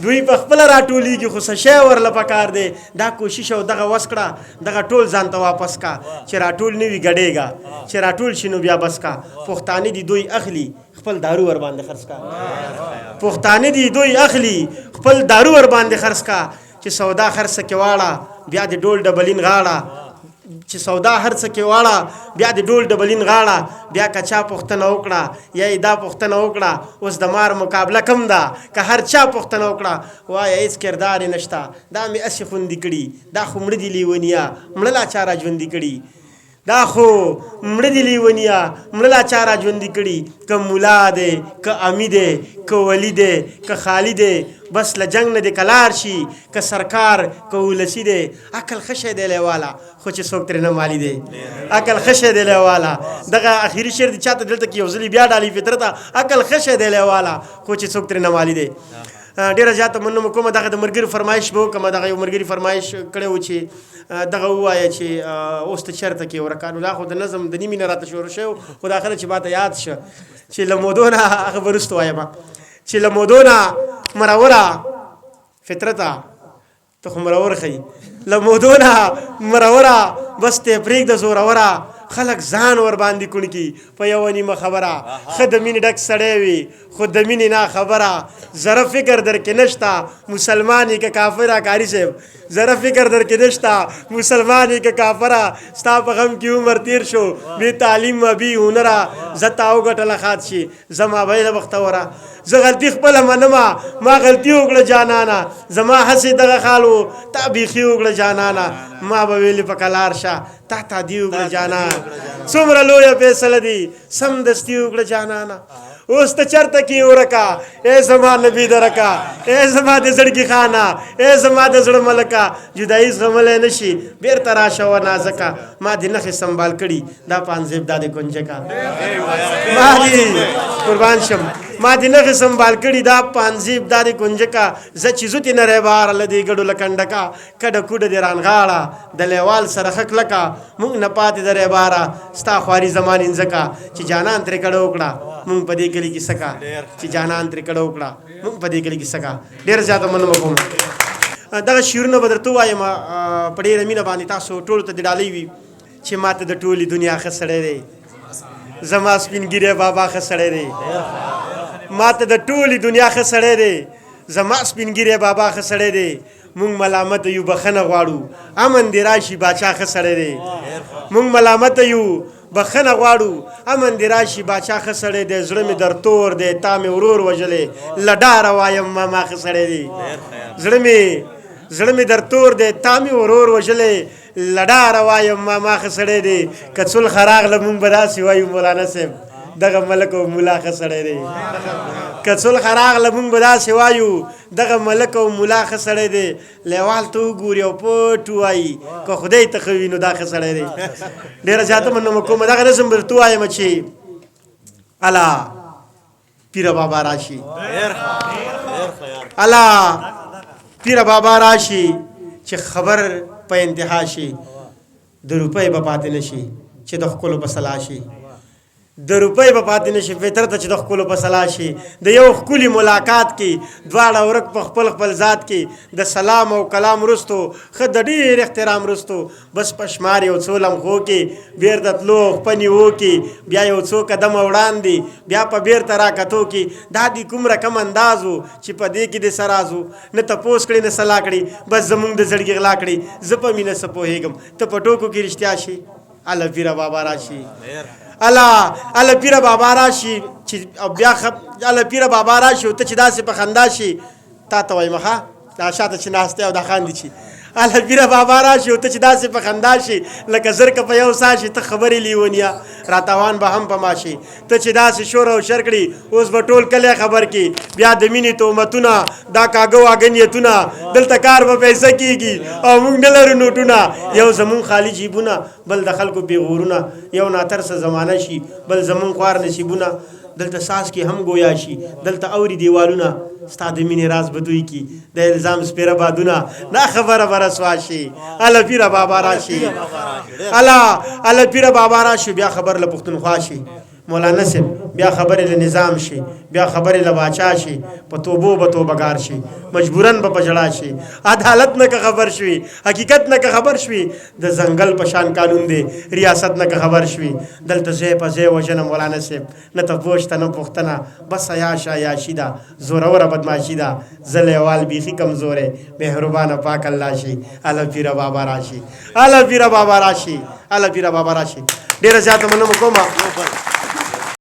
دوی په خپل راټولیږي خو څه شی ورله پکار دی دا کوشش او دغه وس کړه دغه ټول ځان ته واپس کا چې راټول نه وي ګډېږه چې راټول شي نو بیا بس کا پښتانه دي دوی اخلي خپل دارو ور باندې خرڅ کا پښتانه دي دوی اخلي خپل دارو ور باندې خرڅ کا چې سودا خرڅ کې واړه بیا د ډول ډبلین غاړه چې سودا هر څه کې واړه بیا د ډول ډبلین غاړه بیا که چا پوښتنه وکړه یا دا پوښتنه وکړه اوس د مار مقابله کم ده که هر چا پوښتنه وکړه وایه هېڅ کردار یې نشته دا مې هسې خوندي کړي دا خو مړه دي لیونیا مړه لا چا را ژوندي کړي دا خو مړه دي لیونیا مړه لا چا را ژوندي کړي که ملا دی که امی دی که ولی دی که خالی دی بس له جنګ نه دې کلار شي که سرکار که ولسي دی عقل ښه شی دی لیواله خو چې څوک ترې نه مالي دی عقل ښه شی دی لیواله دغه اخري شعر دی چاته دلته کې یو ځلې بیا ډالي فطرته عقل ښه شی دی لیواله خو چې څوک ترې نه مالي دی ډېره زیاته مننه کومه دغه د ملګري فرمایش به وکړم دغه یو ملګري فرمایش کړی و چې دغه ووایه چې اوس ته چېرته کې ورکه نو دا خو د نظم د نیمې نه راته شروع شوی خو د اخره چې ماته یاد شه چې له مودو نه هغه به وروسته وایم چې له مودو نه مروره فطرته ته خو مرور ښیي له مودو نه مروره بس ته پرېږده زوروره خلک ځان ور باندې کوڼ کي په یوه نیمه خبره ښه د مینې ډک سړی وي خو د مینې نه خبره زره فکر در کې نشته مسلمان یې که کافره کاري صاحب زره فکر در کې نشته مسلمان یې که کافره ستا په غم کې عمر تیر شو بې تعلیم بې هنره زه تا وګټله ښاد شي زما بیله بختوره زه غلطي خپله منمه ما غلطي وکړه جانانه زما هسې دغه خال و تا بیخي وکړه جانانه ما به ویلې په کلار شه تا تادي وکړه جانانه څومره لویه فیصله دي سمدستي وکړه جانانه اوس ته چرته کې ورکه ای زما نبي درکه ای زما د زړګي خانه ای زما د زړه ملکه جدایي زغملی نه شي بېرته راشه و نازکه ما دې نښې سنبال کړي دا پانزیب دا د کنجکه ما دې قربان شم ما دې نښې سنبال کړي دا پانزیب دا د کنجکه زه چې زو تې نری باره له دې ګډو له کنډکه کډه کوډه دې رانغاړه د لیوال سره ښه کلکه موږ نه پاتې درې باره ستا خواري زما نینځکه چې جانان ترې کډه وکړه موږ په دې کلي کې سکه چې جانان ترې کډه وکړه موږ په دې کلي کې سکه ډېره زیاته مننه کوم دغه شعرونه به درته ووایم په ډېره مینه باندې تاسو ټولو ته دې ډالۍ وي چې ما ته د ټولې دنیا ښه سړی دی زما سپین ګیری بابا ښه سړی دی ما ته د ټولې دنیا ښه سړی دی زما سپین ګیری بابا ښه سړی دی مونږ ملامت یو بخښنه غواړو امن دې راشي باچا ښه سړی دی مونږ ملامت یو بخښنه غواړو امن دې راشي باچا ښه سړی دی زړه مې در تور دی تا مې ورور وژلی له ډاره وایم ماما ښه سړی دی زړه مې در تور دی تا مې ورور وژلی له ډاره وایم ماما ښه سړی دی که څلخه راغله مونږ به داسې وایو مولانا صاحب دغه ملک او ملا ښه سړی دی که څلخه راغله مونږ به داسې وایو دغه ملک او ملا ښه سړی دی لیوال ته وګوري او پټ ووایي که خدای ته ښه وي نو دا ښه سړی دی ډېره زیاته مننه کوم دغه نظم به درته ووایم چې الا پیره بابا راشي الا پیره بابا راشي چې خبر په انتها شي د روپۍ به پاتې نه شي چې د ښکلو په سلا شي د روپۍ به پاتې نه شي فطرت چې د ښکلو په سلا شي د یو ښکلي ملاقات کې دواړه ورک په خپل خپل ذات کې د سلام او کلام وروستو ښه د ډېر احترام وروستو بس په شمار یو څو لمحو کې بېرته تلو خپه نیوو کې بیا یو څو قدمه وړاندې بیا په بېرته راکتو کې دا دې کوم رقم انداز و چې په دې کې دې څه راز و نه تپوس کړې نه سلا کړې بس زمونږ د زړګي غلا کړې زه په مینه څه پوهېږم ته په ټوکو کې رښتیا شي الله پیره بابا راشي الله پیره بابا راشي چې بیا الله پیره بابا راشي او ته چې داسې په خندا شي تا ته وایم ښه دا شاته چې ناست دی او دا خاندي چې الله پیره بابا راشي او ته چې داسې په خندا شي لکه زرکه په یو سا شي ته خبرې لیونیا راتوان به هم په ما شي ته چې داسې شور او شر کړي اوس به ټول کلی خبر کړي بیا د مینې تهمتونه دا کاږه واږه نیتونه دلته کار به پیسه کېږي او موږ نه لرو نوټونه یو زمونږ خالي جیبونه بل د خلکو پیغورونه یو ناترسه زمانه شي بل زمونږ خوار نصیبونه دلته ساس کې هم گویا شي دلته اوري دیوالونه ستا د مینې راز به دوی کی د الزام سپیره بادونه نه خبره به رسوا شي الله پیره بابا راشي الله پیره بابا راشي بیا خبر له پښتونخوا شي مولانا صاحب بیا خبرې له نظام شي بیا خبرې له باچا شي په توبو به توبهګار شي مجبورن به په ژړا شي عدالت نه که خبر شوي حقیقت نه که خبر شوي د ځنګل په شان قانون دی ریاست نه که خبر شوي دلته ځای په ځای وژنه مولانا صاحب نه تپوس ته نه پوښتنه بس عیاش عیاشي ده زوروره بدماشي ده زه لیوال بیخي کمزوری مهربانه پاک الله شي اله پیره بابا راشي اله پیره بابا راشي اله پیره بابا راشي ډېره زیاته مننه کومه